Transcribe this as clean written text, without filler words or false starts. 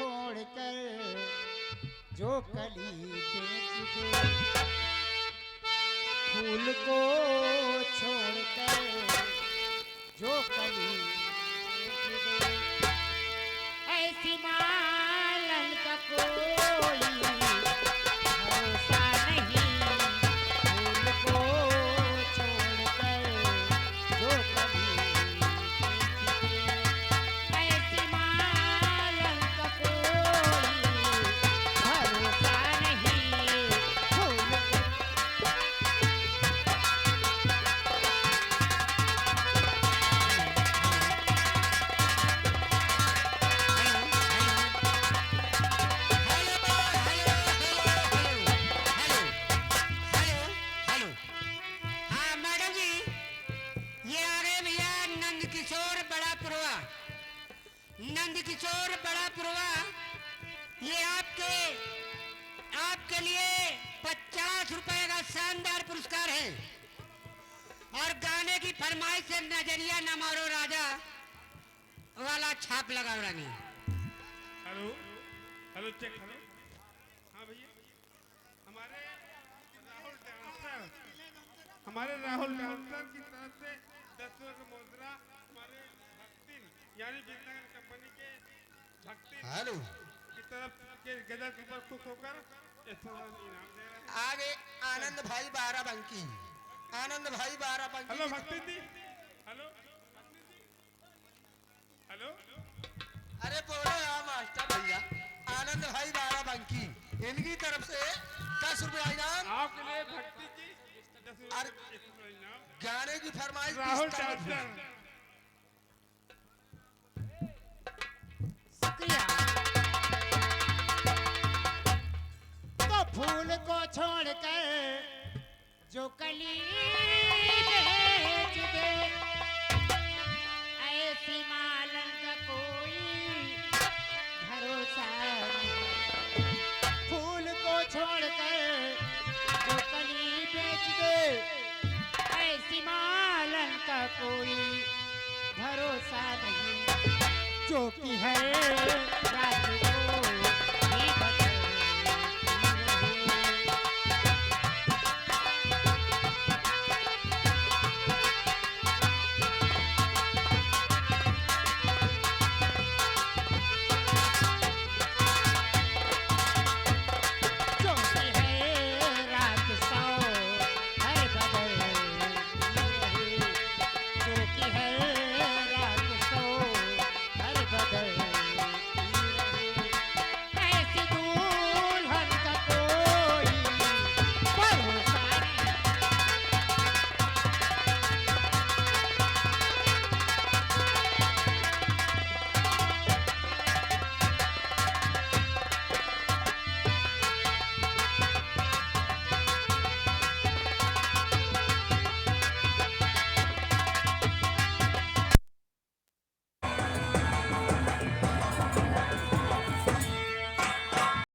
छोड़कर जो कली बेच दे, फूल को छोड़कर जो कली बेच दे, ऐसी मालन का कोई भरोसा नहीं, फूल को छोड़कर जो कली बेच दे, ऐसी मालन का कोई भरोसा नहीं, फूल हाँ मैडम जी, ये आ गए भैया नंद किशोर बड़ा पुरवा। नंद किशोर बड़ा पुरवा, ये आपके लिए 50 रुपए का शानदार पुरस्कार है। और गाने की फरमाइश से नजरिया न मारो राजा वाला छाप लगा रानी। Hello hello check hello. हाँ भैया, हमारे राहुल डांसर की तरफ से 10 का मुद्रा हमारे भक्ति यानी विजयनगर कंपनी के भक्ति हेलो की तरफ के गदर के ऊपर खुश होकर इनाम दे रहे हैं। आगे आनंद भाई बाराबंकी, आनंद भाई बाराबंकी। हेलो भक्ति जी, हेलो हेलो। अरे बोलो यार मास्टर भैया, आनंद भाई बाराबंकी, इनकी तरफ से 10 रुपया इनाम। आपके लिए भक्ति जी 10 और इनाम। गाने की फरमाइश राहुल 20 का डांसर। शुक्रिया। तो फूल को छोड़कर जो कली बेच दे, ऐसी मालन का कोई भरोसा नहीं, फूल को छोड़कर जो कली बेच दे, ऐसी मालन का कोई भरोसा नहीं, जो कि है राजा